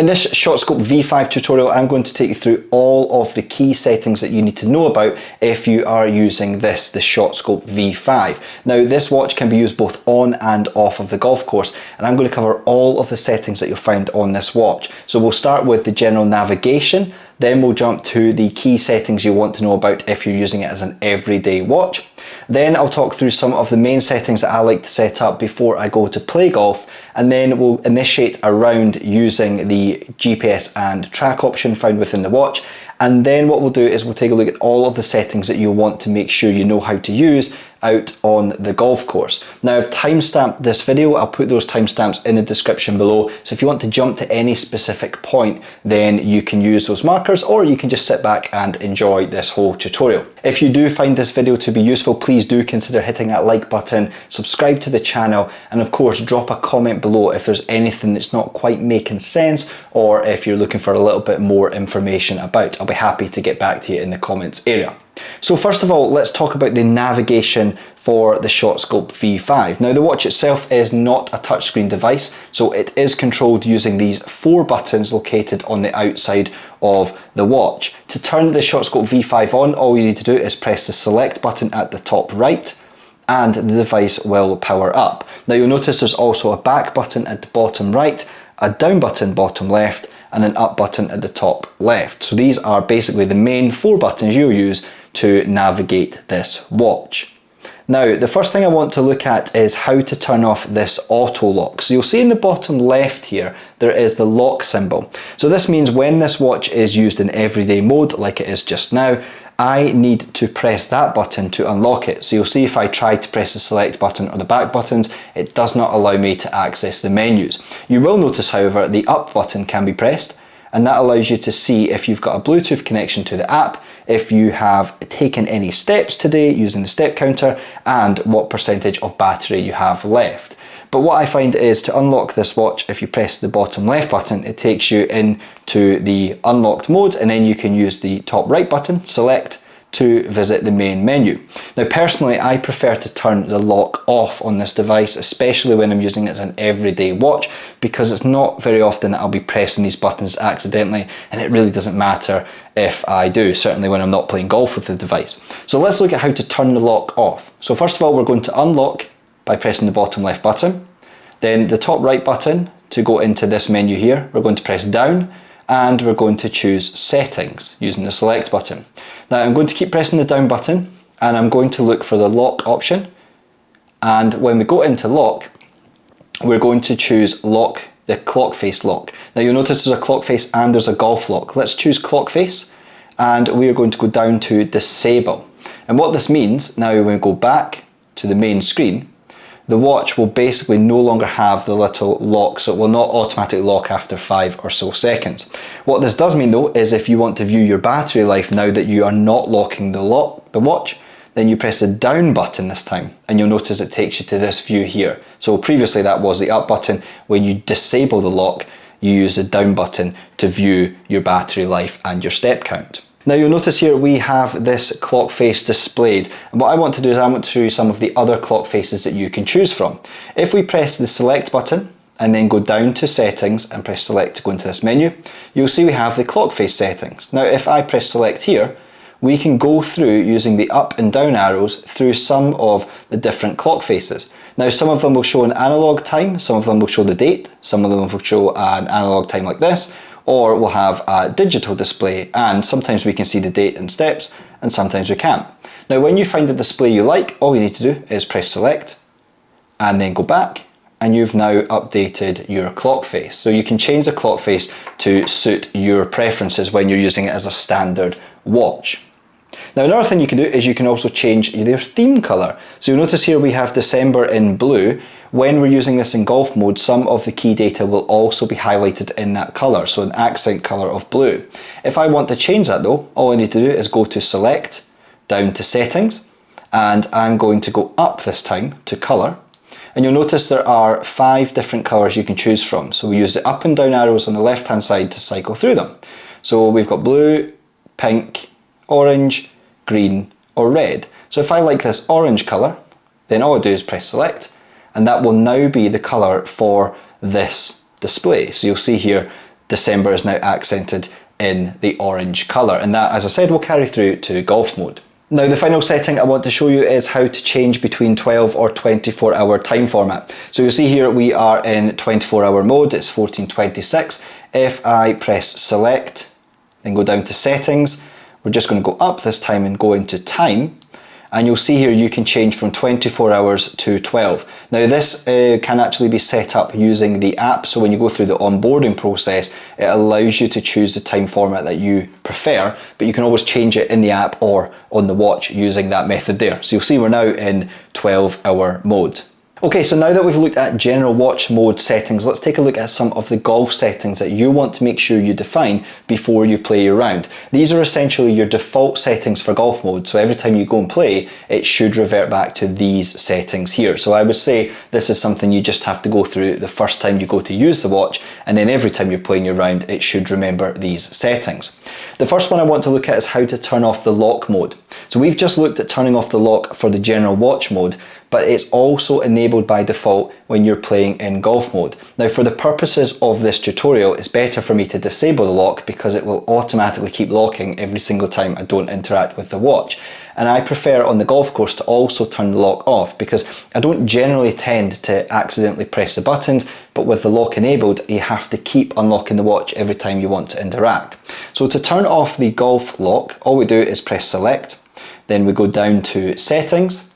In this ShotScope V5 tutorial, I'm going to take you through all of the key settings that you need to know about if you are using the ShotScope V5. Now, this watch can be used both on and off of the golf course, and I'm going to cover all of the settings that you'll find on this watch. So we'll start with the general navigation, then we'll jump to the key settings you want to know about if you're using it as an everyday watch. Then I'll talk through some of the main settings that I like to set up before I go to play golf, and then we'll initiate a round using the GPS and track option found within the watch. And then what we'll do is we'll take a look at all of the settings that you'll want to make sure you know how to use out on the golf course. Now, I've timestamped this video. I'll put those timestamps in the description below. So if you want to jump to any specific point, then you can use those markers, or you can just sit back and enjoy this whole tutorial. If you do find this video to be useful, please do consider hitting that like button, subscribe to the channel, and of course, drop a comment below if there's anything that's not quite making sense, or if you're looking for a little bit more information about. I'll be happy to get back to you in the comments area. So first of all, let's talk about the navigation for the ShotScope V5. Now, the watch itself is not a touchscreen device, so it is controlled using these 4 buttons located on the outside of the watch. To turn the ShotScope V5 on, all you need to do is press the select button at the top right, and the device will power up. Now, you'll notice there's also a back button at the bottom right, a down button bottom left, and an up button at the top left. So these are basically the main 4 buttons you'll use to navigate this watch. Now, the first thing I want to look at is how to turn off this auto lock. So you'll see in the bottom left here, there is the lock symbol. So this means when this watch is used in everyday mode, like it is just now, I need to press that button to unlock it. So you'll see if I try to press the select button or the back buttons, it does not allow me to access the menus. You will notice, however, the up button can be pressed, and that allows you to see if you've got a Bluetooth connection to the app, if you have taken any steps today using the step counter, and what percentage of battery you have left. But what I find is to unlock this watch, if you press the bottom left button, it takes you into the unlocked mode, and then you can use the top right button, select, to visit the main menu. Now, personally, I prefer to turn the lock off on this device, especially when I'm using it as an everyday watch, because it's not very often that I'll be pressing these buttons accidentally, and it really doesn't matter if I do, certainly when I'm not playing golf with the device. So let's look at how to turn the lock off. So first of all, we're going to unlock by pressing the bottom left button, then the top right button to go into this menu here. We're going to press down, and we're going to choose settings using the select button. Now, I'm going to keep pressing the down button, and I'm going to look for the lock option. And when we go into lock, we're going to choose lock, the clock face lock. Now, you'll notice there's a clock face and there's a golf lock. Let's choose clock face, and we are going to go down to disable. And what this means, now when we go back to the main screen, the watch will basically no longer have the little lock, so it will not automatically lock after 5 or so seconds. What this does mean though is if you want to view your battery life now that you are not locking the watch, then you press the down button this time, and you'll notice it takes you to this view here. So previously that was the up button. When you disable the lock, you use the down button to view your battery life and your step count. Now, you'll notice here we have this clock face displayed, and what I want to do is I want to show you some of the other clock faces that you can choose from. If we press the select button and then go down to settings and press select to go into this menu, you'll see we have the clock face settings. Now, if I press select here, we can go through using the up and down arrows through some of the different clock faces. Now, some of them will show an analog time, some of them will show the date, some of them will show an analog time like this, or we'll have a digital display, and sometimes we can see the date and steps, and sometimes we can't. Now, when you find the display you like, all you need to do is press select, and then go back, and you've now updated your clock face. So you can change the clock face to suit your preferences when you're using it as a standard watch. Now, another thing you can do is you can also change their theme colour. So you'll notice here we have December in blue. When we're using this in golf mode, some of the key data will also be highlighted in that colour, so an accent colour of blue. If I want to change that though, all I need to do is go to select, down to settings, and I'm going to go up this time to colour. And you'll notice there are 5 different colours you can choose from. So we use the up and down arrows on the left hand side to cycle through them. So we've got blue, pink, orange, green, or red. So if I like this orange colour, then all I do is press select, and that will now be the colour for this display. So you'll see here December is now accented in the orange colour, and that, as I said, will carry through to golf mode. Now, the final setting I want to show you is how to change between 12 or 24 hour time format. So you'll see here we are in 24 hour mode, it's 14:26. If I press select, then go down to settings, we're just going to go up this time and go into time. And you'll see here you can change from 24 hours to 12. Now this can actually be set up using the app, so when you go through the onboarding process, it allows you to choose the time format that you prefer, but you can always change it in the app or on the watch using that method there. So you'll see we're now in 12-hour mode. Okay, so now that we've looked at general watch mode settings, let's take a look at some of the golf settings that you want to make sure you define before you play your round. These are essentially your default settings for golf mode, so every time you go and play, it should revert back to these settings here. So I would say this is something you just have to go through the first time you go to use the watch, and then every time you're playing your round, it should remember these settings. The first one I want to look at is how to turn off the lock mode. So we've just looked at turning off the lock for the general watch mode, but it's also enabled by default when you're playing in golf mode. Now, for the purposes of this tutorial, it's better for me to disable the lock because it will automatically keep locking every single time I don't interact with the watch. And I prefer on the golf course to also turn the lock off because I don't generally tend to accidentally press the buttons, but with the lock enabled, you have to keep unlocking the watch every time you want to interact. So to turn off the golf lock, all we do is press select, then we go down to settings,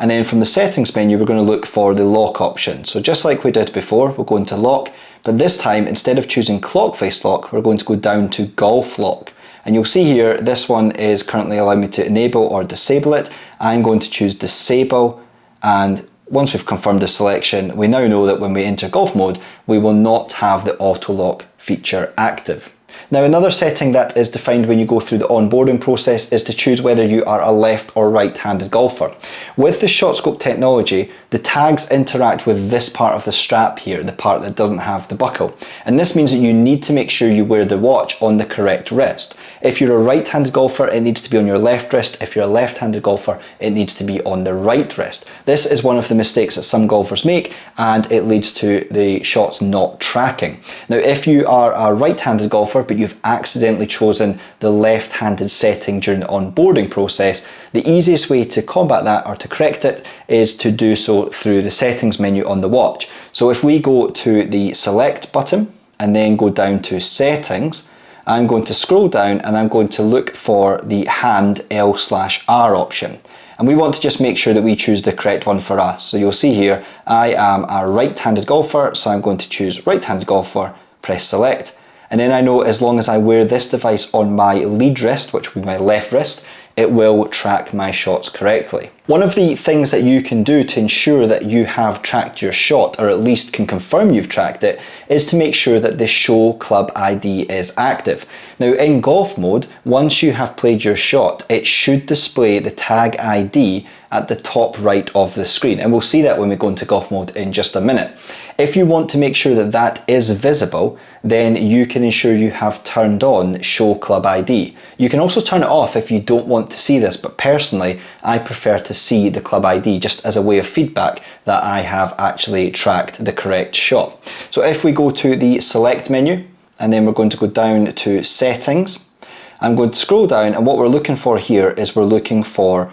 and then from the settings menu, we're going to look for the lock option. So just like we did before, we'll go into lock, but this time, instead of choosing clockface lock, we're going to go down to golf lock. And you'll see here, this one is currently allowing me to enable or disable it. I'm going to choose disable, and once we've confirmed the selection, we now know that when we enter golf mode, we will not have the auto lock feature active. Now, another setting that is defined when you go through the onboarding process is to choose whether you are a left or right-handed golfer. With the ShotScope technology, the tags interact with this part of the strap here, the part that doesn't have the buckle. And this means that you need to make sure you wear the watch on the correct wrist. If you're a right-handed golfer, it needs to be on your left wrist. If you're a left-handed golfer, it needs to be on the right wrist. This is one of the mistakes that some golfers make, and it leads to the shots not tracking. Now, if you are a right-handed golfer, but you've accidentally chosen the left-handed setting during the onboarding process, the easiest way to combat that or to correct it is to do so through the settings menu on the watch. So if we go to the select button and then go down to settings, I'm going to scroll down and I'm going to look for the hand L/R option. And we want to just make sure that we choose the correct one for us. So you'll see here, I am a right-handed golfer, so I'm going to choose right-handed golfer, press select. And then I know as long as I wear this device on my lead wrist, which will be my left wrist, it will track my shots correctly. One of the things that you can do to ensure that you have tracked your shot, or at least can confirm you've tracked it, is to make sure that the Show Club ID is active. Now, in golf mode, once you have played your shot, it should display the tag ID at the top right of the screen, and we'll see that when we go into golf mode in just a minute. If you want to make sure that that is visible, then you can ensure you have turned on Show Club ID. You can also turn it off if you don't want to see this, but personally, I prefer to see the club ID just as a way of feedback that I have actually tracked the correct shot. So if we go to the select menu, and then we're going to go down to settings, I'm going to scroll down, and what we're looking for here is we're looking for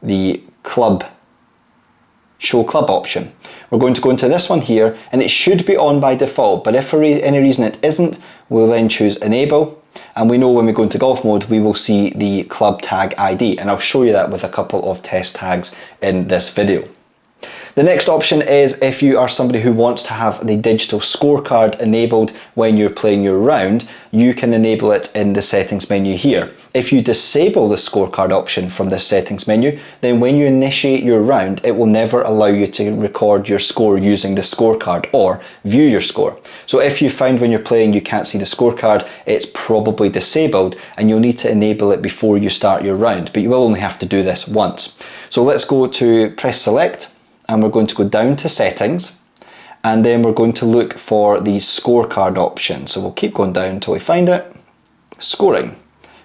the club Show Club option. We're going to go into this one here, and it should be on by default, but if for any reason it isn't, we'll then choose enable, and we know when we go into golf mode we will see the club tag ID, and I'll show you that with a couple of test tags in this video. The next option is if you are somebody who wants to have the digital scorecard enabled when you're playing your round, you can enable it in the settings menu here. If you disable the scorecard option from this settings menu, then when you initiate your round, it will never allow you to record your score using the scorecard or view your score. So if you find when you're playing you can't see the scorecard, it's probably disabled, and you'll need to enable it before you start your round, but you will only have to do this once. So let's go to press select, and we're going to go down to settings, and then we're going to look for the scorecard option. So we'll keep going down until we find it. Scoring.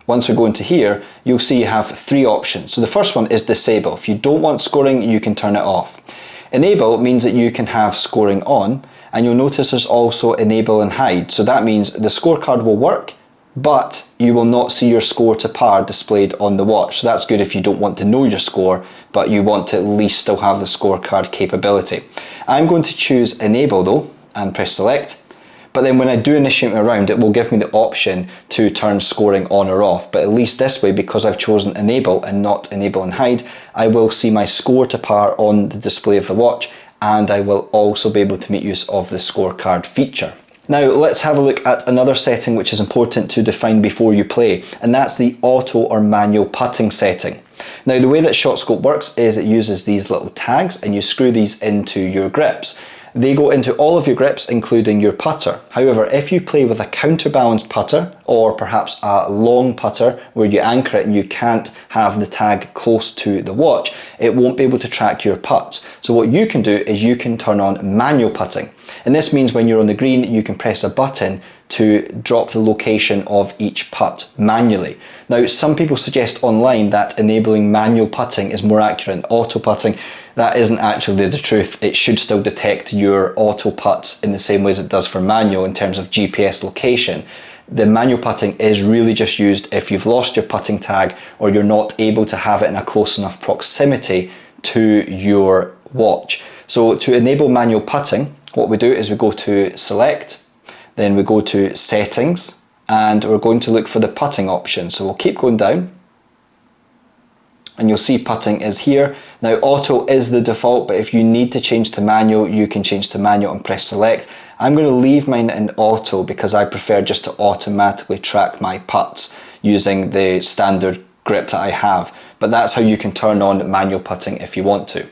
Once we go into here, you'll see you have three options. So the first one is disable. If you don't want scoring, you can turn it off. Enable means that you can have scoring on, And you'll notice there's also enable and hide. So that means the scorecard will work, but you will not see your score to par displayed on the watch. So that's good if you don't want to know your score, but you want to at least still have the scorecard capability. I'm going to choose enable though, and press select. But then when I do initiate my round, it will give me the option to turn scoring on or off. But at least this way, because I've chosen enable and not enable and hide, I will see my score to par on the display of the watch, and I will also be able to make use of the scorecard feature. Now let's have a look at another setting which is important to define before you play, and that's the auto or manual putting setting. Now the way that ShotScope works is it uses these little tags and you screw these into your grips. They go into all of your grips, including your putter. However, if you play with a counterbalanced putter, or perhaps a long putter where you anchor it and you can't have the tag close to the watch, it won't be able to track your putts. So what you can do is you can turn on manual putting. And this means when you're on the green, you can press a button to drop the location of each putt manually. Now, some people suggest online that enabling manual putting is more accurate than auto putting. That isn't actually the truth. It should still detect your auto putts in the same way as it does for manual in terms of GPS location. The manual putting is really just used if you've lost your putting tag or you're not able to have it in a close enough proximity to your watch. So to enable manual putting, what we do is we go to select, then we go to settings, and we're going to look for the putting option. So we'll keep going down and you'll see putting is here. Now auto is the default, but if you need to change to manual, you can change to manual and press select. I'm going to leave mine in auto because I prefer just to automatically track my putts using the standard grip that I have. But that's how you can turn on manual putting if you want to.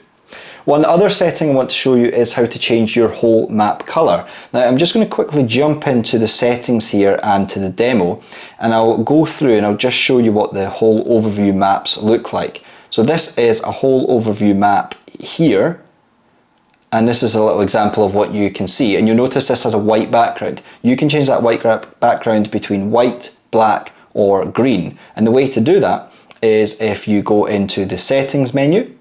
One other setting I want to show you is how to change your whole map colour. Now I'm just going to quickly jump into the settings here and to the demo, and I'll go through and I'll just show you what the whole overview maps look like. So this is a whole overview map here, and this is a little example of what you can see, and you'll notice this has a white background. You can change that white background between white, black or green, and the way to do that is if you go into the settings menu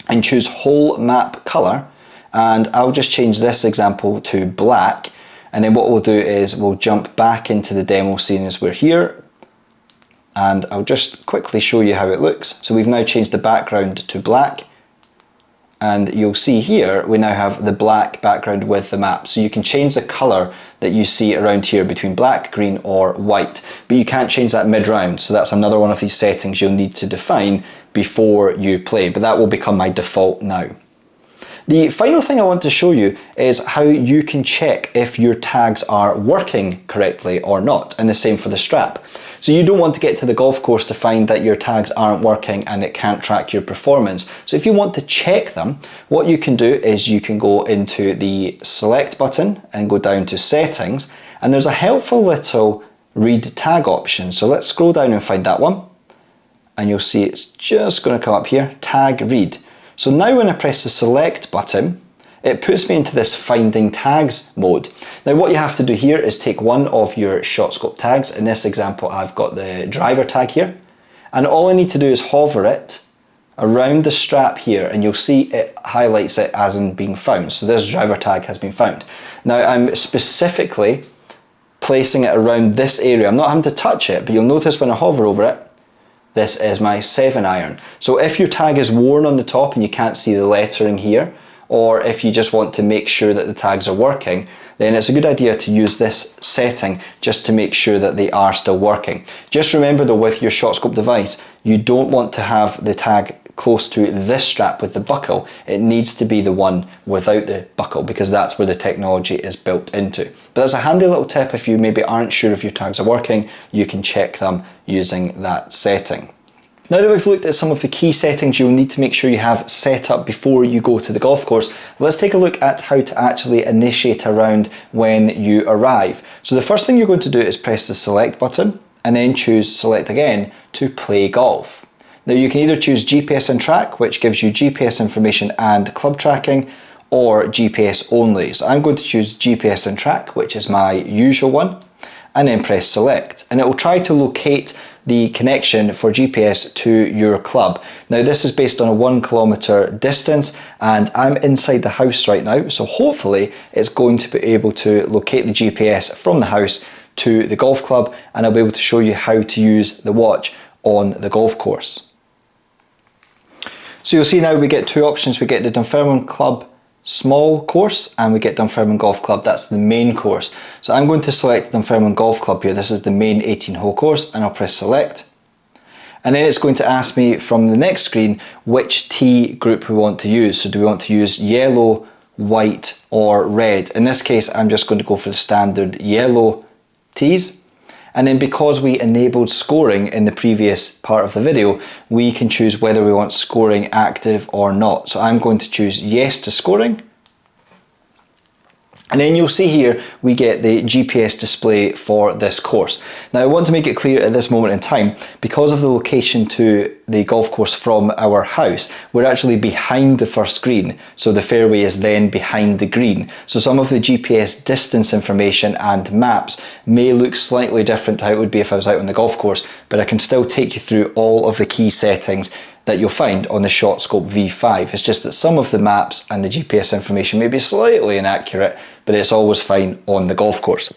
and choose whole map color, and I'll just change this example to black, and then what we'll do is we'll jump back into the demo scene as we're here, and I'll just quickly show you how it looks. So we've now changed the background to black, and you'll see here we now have the black background with the map. So you can change the color that you see around here between black, green or white, but you can't change that mid-round. So that's another one of these settings you'll need to define before you play, but that will become my default now. The final thing I want to show you is how you can check if your tags are working correctly or not, and the same for the strap. So you don't want to get to the golf course to find that your tags aren't working and it can't track your performance. So if you want to check them, what you can do is you can go into the select button and go down to settings, and there's a helpful little read tag option. So let's scroll down and find that one, and you'll see it's just going to come up here, tag read. So now when I press the select button, it puts me into this finding tags mode. Now what you have to do here is take one of your ShotScope tags. In this example I've got the driver tag here, and all I need to do is hover it around the strap here, and you'll see it highlights it as in being found. So this driver tag has been found. Now I'm specifically placing it around this area. I'm not having to touch it, but you'll notice when I hover over it, this is my 7-iron. So if your tag is worn on the top and you can't see the lettering here, or if you just want to make sure that the tags are working, then it's a good idea to use this setting just to make sure that they are still working. Just remember though, with your ShotScope device, you don't want to have the tag close to this strap with the buckle. It needs to be the one without the buckle, because that's where the technology is built into. But that's a handy little tip. If you maybe aren't sure if your tags are working, you can check them using that setting. Now that we've looked at some of the key settings you'll need to make sure you have set up before you go to the golf course, let's take a look at how to actually initiate a round when you arrive. So the first thing you're going to do is press the select button and then choose select again to play golf. Now you can either choose GPS+Track, which gives you GPS information and club tracking, or GPS only. So I'm going to choose GPS+Track, which is my usual one, and then press select. And it will try to locate the connection for GPS to your club. Now this is based on a 1 kilometer distance, and I'm inside the house right now, so hopefully it's going to be able to locate the GPS from the house to the golf club, and I'll be able to show you how to use the watch on the golf course. So you'll see now we get two options. We get the Dunfermline Club small course and we get Dunfermline Golf Club. That's the main course. So I'm going to select Dunfermline Golf Club here. This is the main 18-hole course, and I'll press select. And then it's going to ask me from the next screen which tee group we want to use. So do we want to use yellow, white or red? In this case I'm just going to go for the standard yellow tees. And then because we enabled scoring in the previous part of the video, we can choose whether we want scoring active or not. So I'm going to choose yes to scoring. And then you'll see here we get the GPS display for this course. Now I want to make it clear at this moment in time, because of the location to the golf course from our house, we're actually behind the first green. So the fairway is then behind the green. So some of the GPS distance information and maps may look slightly different to how it would be if I was out on the golf course, but I can still take you through all of the key settings that you'll find on the ShotScope V5. It's just that some of the maps and the GPS information may be slightly inaccurate, but it's always fine on the golf course.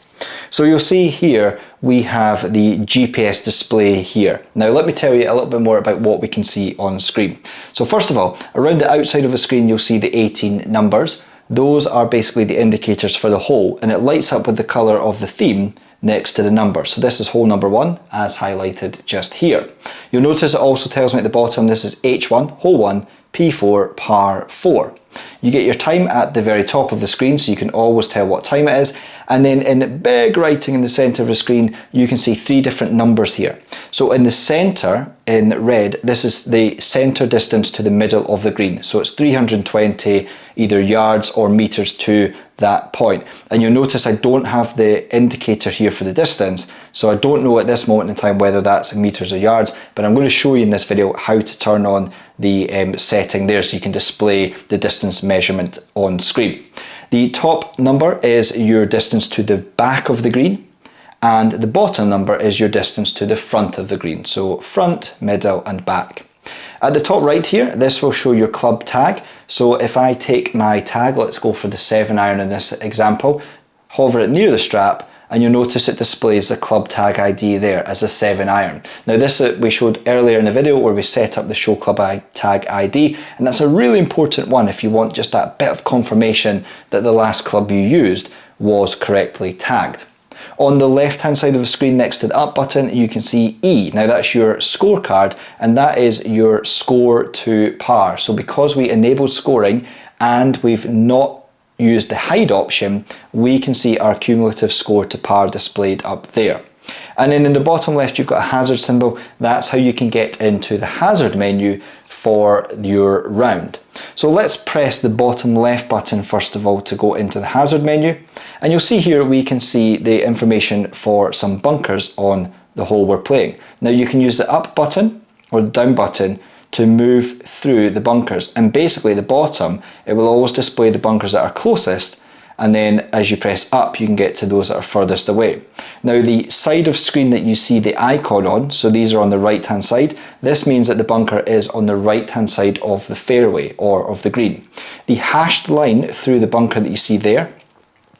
So you'll see here we have the GPS display here. Now let me tell you a little bit more about what we can see on screen. So first of all, around the outside of the screen you'll see the 18 numbers. Those are basically the indicators for the hole, and it lights up with the colour of the theme next to the number. So this is hole number 1 as highlighted just here. You'll notice it also tells me at the bottom this is H1, hole 1, P4, par 4. You get your time at the very top of the screen, so you can always tell what time it is, and then in big writing in the centre of the screen you can see 3 different numbers here. So in the centre in red, this is the centre distance to the middle of the green, so it's 320 either yards or metres to that point. And you'll notice I don't have the indicator here for the distance, so I don't know at this moment in time whether that's metres or yards, but I'm going to show you in this video how to turn on the setting there so you can display the distance measurement on screen. The top number is your distance to the back of the green, and the bottom number is your distance to the front of the green, so front, middle and back. At the top right here, this will show your club tag. So if I take my tag, let's go for the 7-iron in this example, hover it near the strap, and you'll notice it displays the club tag ID there as a 7-iron. Now this we showed earlier in the video where we set up the show club tag ID, and that's a really important one if you want just that bit of confirmation that the last club you used was correctly tagged. On the left hand side of the screen next to the up button you can see E. Now that's your scorecard, and that is your score to par. So because we enabled scoring and we've not used the hide option, we can see our cumulative score to par displayed up there. And then in the bottom left you've got a hazard symbol. That's how you can get into the hazard menu for your round. So let's press the bottom left button first of all to go into the hazard menu, and you'll see here we can see the information for some bunkers on the hole we're playing. Now you can use the up button or the down button to move through the bunkers, and basically the bottom, it will always display the bunkers that are closest, and then as you press up you can get to those that are furthest away. Now the side of screen that you see the icon on, so these are on the right hand side, this means that the bunker is on the right hand side of the fairway or of the green. The hashed line through the bunker that you see there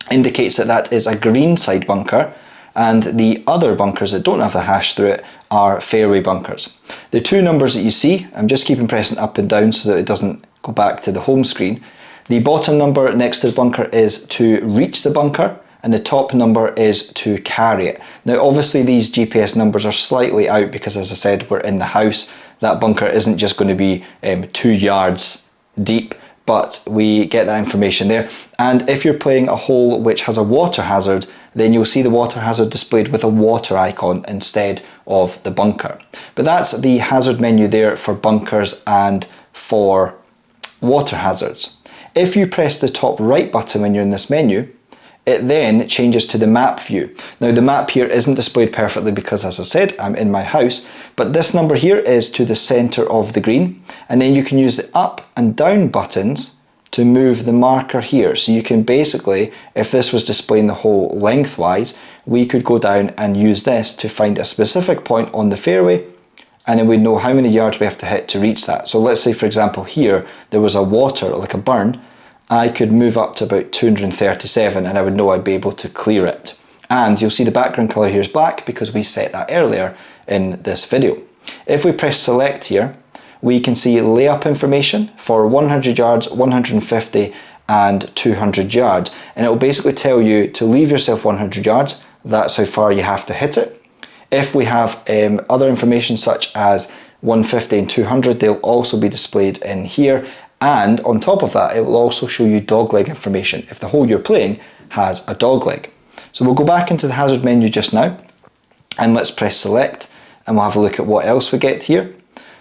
indicates that that is a green side bunker, and the other bunkers that don't have the hash through it are fairway bunkers. The 2 numbers that you see, I'm just keeping pressing up and down so that it doesn't go back to the home screen. The bottom number next to the bunker is to reach the bunker, and the top number is to carry it. Now obviously these GPS numbers are slightly out because, as I said, we're in the house. That bunker isn't just going to be 2 yards deep, but we get that information there. And if you're playing a hole which has a water hazard, then you'll see the water hazard displayed with a water icon instead of the bunker. But that's the hazard menu there for bunkers and for water hazards. If you press the top right button when you're in this menu, it then changes to the map view. Now the map here isn't displayed perfectly because, as I said, I'm in my house, but this number here is to the center of the green, and then you can use the up and down buttons to move the marker here. So you can basically, if this was displaying the hole lengthwise, we could go down and use this to find a specific point on the fairway, and then we know how many yards we have to hit to reach that. So let's say, for example, here there was a water, like a burn. I could move up to about 237 and I would know I'd be able to clear it. And you'll see the background colour here is black because we set that earlier in this video. If we press select here, we can see layup information for 100 yards, 150 and 200 yards. And it will basically tell you to leave yourself 100 yards. That's how far you have to hit it. If we have other information such as 150 and 200, they'll also be displayed in here. And on top of that, it will also show you dogleg information if the hole you're playing has a dogleg. So we'll go back into the hazard menu just now, and let's press select, and we'll have a look at what else we get here.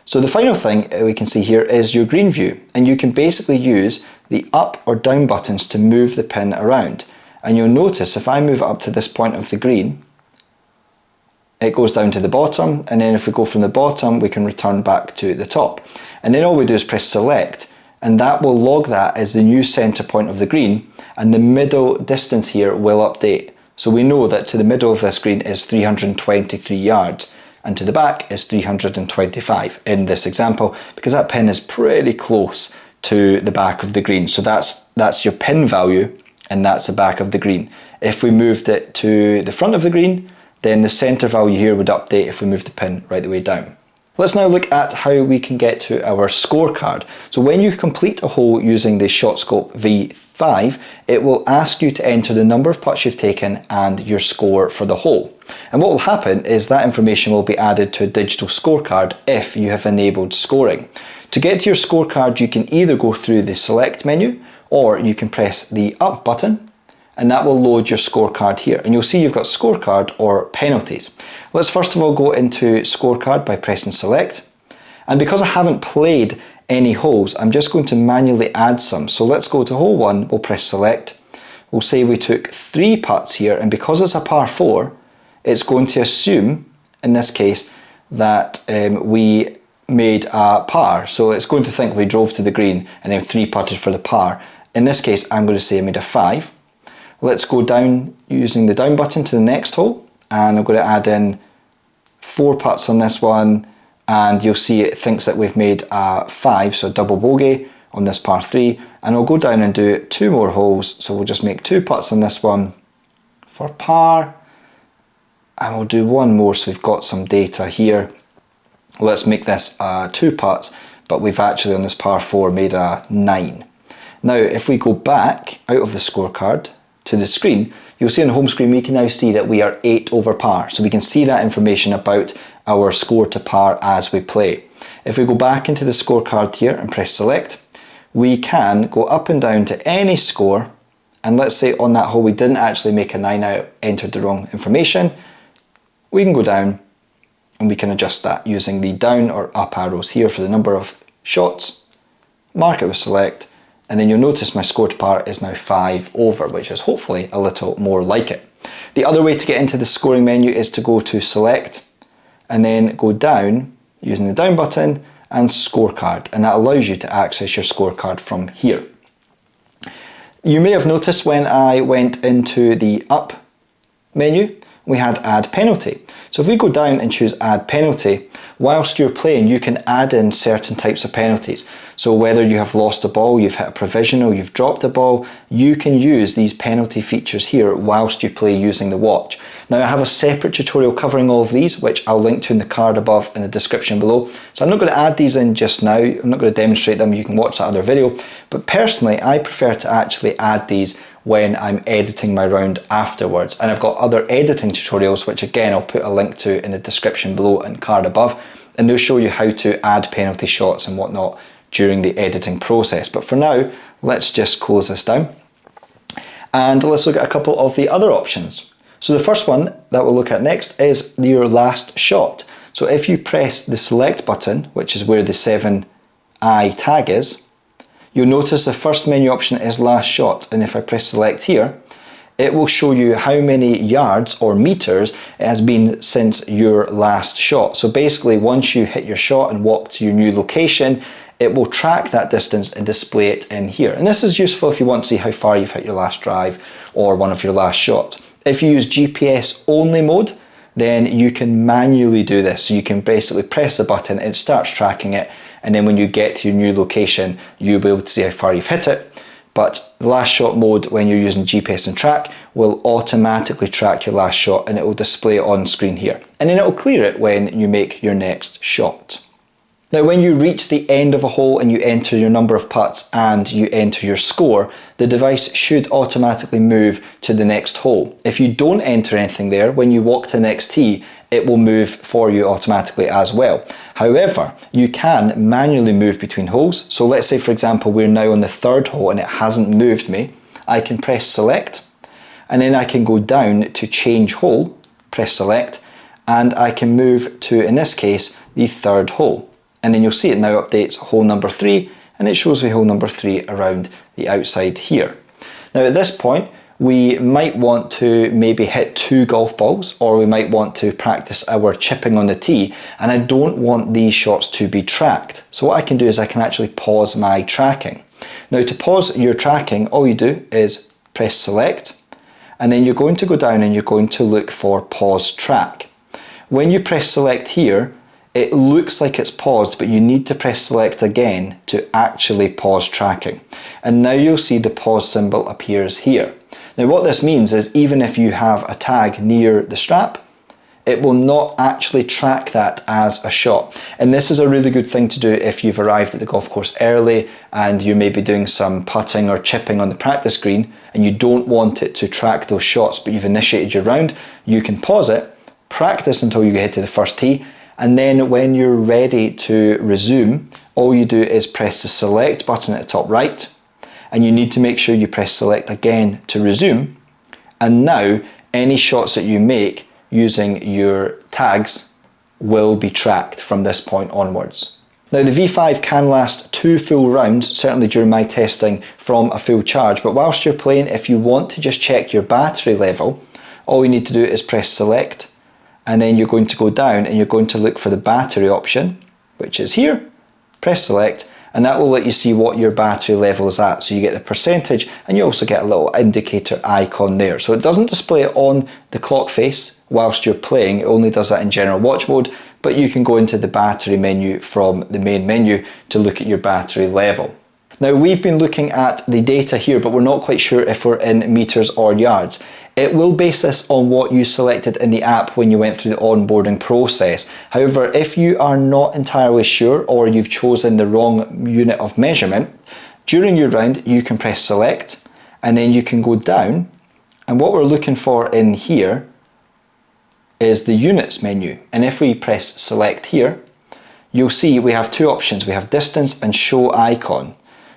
So the final thing we can see here is your green view, and you can basically use the up or down buttons to move the pin around. And you'll notice if I move it up to this point of the green, it goes down to the bottom, and then if we go from the bottom, we can return back to the top. And then all we do is press select, and that will log that as the new center point of the green, and the middle distance here will update. So we know that to the middle of this green is 323 yards, and to the back is 325 in this example, because that pin is pretty close to the back of the green. So that's your pin value, and that's the back of the green. If we moved it to the front of the green, then the center value here would update if we move the pin right the way down. Let's now look at how we can get to our scorecard. So when you complete a hole using the ShotScope V5, it will ask you to enter the number of putts you've taken and your score for the hole. And what will happen is that information will be added to a digital scorecard if you have enabled scoring. To get to your scorecard, you can either go through the select menu, or you can press the up button, and that will load your scorecard here. And you'll see you've got scorecard or penalties. Let's first of all go into scorecard by pressing select. And because I haven't played any holes, I'm just going to manually add some. So let's go to hole 1, we'll press select. We'll say we took 3 putts here, and because it's a par 4, it's going to assume, in this case, that we made a par. So it's going to think we drove to the green and then 3 putted for the par. In this case, I'm going to say I made a 5. Let's go down using the down button to the next hole, and I'm going to add in 4 putts on this one, and you'll see it thinks that we've made a 5, so a double bogey on this par 3, and I'll go down and do 2 more holes, so we'll just make 2 putts on this one for par, and we'll do 1 more so we've got some data here. Let's make this 2 putts, but we've actually on this par 4 made a 9. Now if we go back out of the scorecard to the screen, you'll see on the home screen we can now see that we are 8 over par. So we can see that information about our score to par as we play. If we go back into the scorecard here and press select, we can go up and down to any score, and let's say on that hole we didn't actually make a 9 out, entered the wrong information, we can go down and we can adjust that using the down or up arrows here for the number of shots, mark it with select, and then you'll notice my score to par is now 5 over, which is hopefully a little more like it. The other way to get into the scoring menu is to go to select and then go down using the down button and scorecard, and that allows you to access your scorecard from here. You may have noticed when I went into the up menu, we had add penalty. So if we go down and choose add penalty, whilst you're playing you can add in certain types of penalties. So whether you have lost a ball, you've hit a provisional, you've dropped a ball, you can use these penalty features here whilst you play using the watch. Now I have a separate tutorial covering all of these, which I'll link to in the card above in the description below. So I'm not going to add these in just now, I'm not going to demonstrate them, you can watch that other video. But personally I prefer to actually add these when I'm editing my round afterwards, and I've got other editing tutorials which again I'll put a link to in the description below and card above, and they'll show you how to add penalty shots and whatnot during the editing process. But for now, let's just close this down and let's look at a couple of the other options. So the first one that we'll look at next is your last shot. So if you press the select button, which is where the 7i tag is, you'll notice the first menu option is last shot, and if I press select here, it will show you how many yards or meters it has been since your last shot. So basically once you hit your shot and walk to your new location, it will track that distance and display it in here. And this is useful if you want to see how far you've hit your last drive or one of your last shots. If you use GPS only mode, then you can manually do this. So you can basically press the button, it starts tracking it, and then when you get to your new location, you'll be able to see how far you've hit it. But the last shot mode, when you're using GPS and track, will automatically track your last shot and it will display it on screen here. And then it will clear it when you make your next shot. Now when you reach the end of a hole and you enter your number of putts and you enter your score, the device should automatically move to the next hole. If you don't enter anything there, when you walk to the next tee, it will move for you automatically as well. However, you can manually move between holes. So let's say for example we're now on the third hole and it hasn't moved me. I can press select and then I can go down to change hole, press select, and I can move to, in this case, the third hole. And then you'll see it now updates hole number 3 and it shows me hole number 3 around the outside here. Now at this point we might want to maybe hit 2 golf balls, or we might want to practice our chipping on the tee, and I don't want these shots to be tracked. So what I can do is I can actually pause my tracking. Now to pause your tracking, all you do is press select and then you're going to go down and you're going to look for pause track. When you press select here, it looks like it's paused, but you need to press select again to actually pause tracking. And now you'll see the pause symbol appears here. Now what this means is even if you have a tag near the strap, it will not actually track that as a shot. And this is a really good thing to do if you've arrived at the golf course early and you may be doing some putting or chipping on the practice green and you don't want it to track those shots, but you've initiated your round. You can pause it, practice until you get to the first tee, and then when you're ready to resume, all you do is press the select button at the top right, and you need to make sure you press select again to resume. And now any shots that you make using your tags will be tracked from this point onwards. Now the V5 can last 2 full rounds, certainly during my testing, from a full charge, but whilst you're playing, if you want to just check your battery level, all you need to do is press select, and then you're going to go down and you're going to look for the battery option, which is here. Press select, and that will let you see what your battery level is at. So you get the percentage and you also get a little indicator icon there. So it doesn't display it on the clock face whilst you're playing, it only does that in general watch mode, but you can go into the battery menu from the main menu to look at your battery level. Now we've been looking at the data here, but we're not quite sure if we're in meters or yards. It will base this on what you selected in the app when you went through the onboarding process. However, if you are not entirely sure or you've chosen the wrong unit of measurement, during your round you can press select and then you can go down, and what we're looking for in here is the units menu. And if we press select here, you'll see we have 2 options. We have distance and show icon.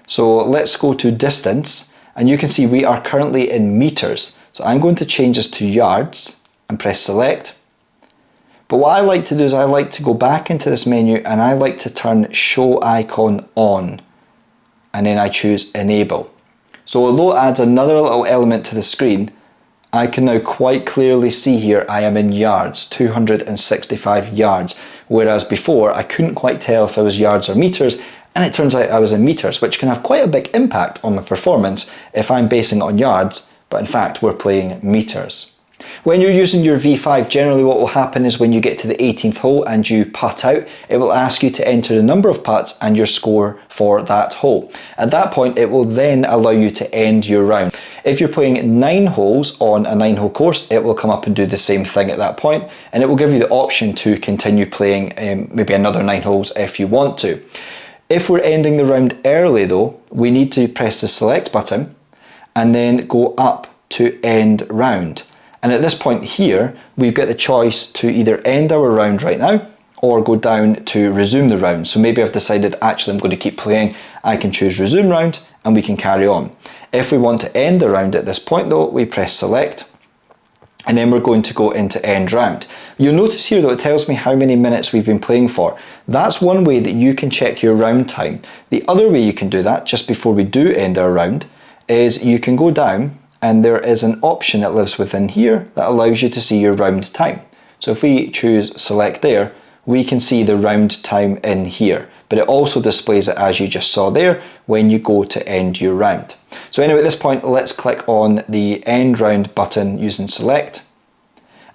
So let's go to distance, and you can see we are currently in meters. So I'm going to change this to yards and press select. But what I like to do is I like to go back into this menu and I like to turn show icon on, and then I choose enable. So although it adds another little element to the screen, I can now quite clearly see here I am in yards, 265 yards, whereas before I couldn't quite tell if I was yards or meters, and it turns out I was in meters, which can have quite a big impact on my performance if I'm basing it on yards, but in fact we're playing meters. When you're using your V5, generally what will happen is when you get to the 18th hole and you putt out, it will ask you to enter the number of putts and your score for that hole. At that point, it will then allow you to end your round. If you're playing 9 holes on a 9-hole course, it will come up and do the same thing at that point, and it will give you the option to continue playing maybe another 9 holes if you want to. If we're ending the round early though, we need to press the select button and then go up to end round. And at this point here, we've got the choice to either end our round right now or go down to resume the round. So maybe I've decided actually I'm going to keep playing, I can choose resume round and we can carry on. If we want to end the round at this point though, we press select and then we're going to go into end round. You'll notice here though it tells me how many minutes we've been playing for. That's one way that you can check your round time. The other way you can do that just before we do end our round is you can go down and there is an option that lives within here that allows you to see your round time. So if we choose select there, we can see the round time in here. but it also displays it as you just saw there when you go to end your round. So anyway, at this point, let's click on the end round button using select,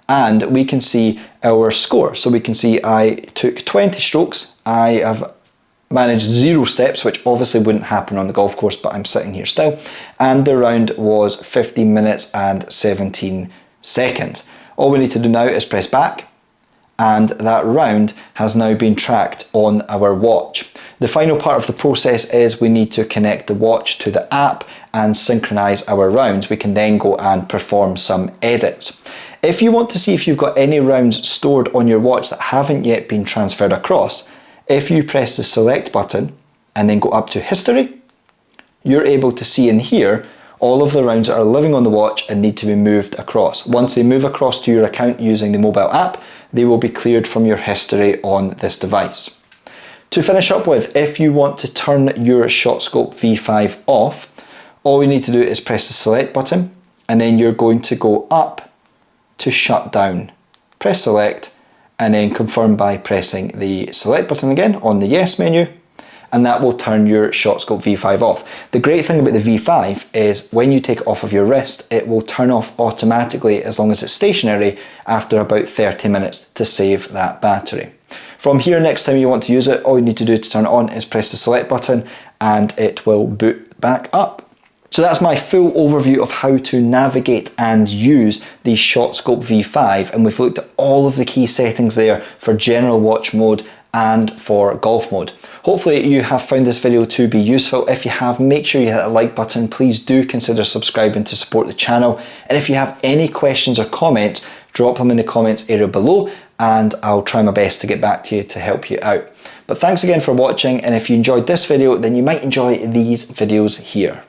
and we can see our score. So we can see I took 20 strokes, I have managed 0 steps, which obviously wouldn't happen on the golf course, but I'm sitting here still, and the round was 15 minutes and 17 seconds. All we need to do now is press back, and that round has now been tracked on our watch. The final part of the process is we need to connect the watch to the app and synchronize our rounds. We can then go and perform some edits. If you want to see if you've got any rounds stored on your watch that haven't yet been transferred across, if you press the select button and then go up to history, you're able to see in here all of the rounds that are living on the watch and need to be moved across. Once they move across to your account using the mobile app, they will be cleared from your history on this device. To finish up with, if you want to turn your ShotScope V5 off, all you need to do is press the select button, and then you're going to go up to shut down. Press select, and then confirm by pressing the select button again on the yes menu, and that will turn your ShotScope V5 off. The great thing about the V5 is when you take it off of your wrist, it will turn off automatically as long as it's stationary after about 30 minutes to save that battery. From here, next time you want to use it, all you need to do to turn it on is press the select button and it will boot back up. So that's my full overview of how to navigate and use the ShotScope V5, and we've looked at all of the key settings there for general watch mode and for golf mode. Hopefully you have found this video to be useful. If you have, make sure you hit the like button. Please do consider subscribing to support the channel. And if you have any questions or comments, drop them in the comments area below and I'll try my best to get back to you to help you out. But thanks again for watching, and if you enjoyed this video, then you might enjoy these videos here.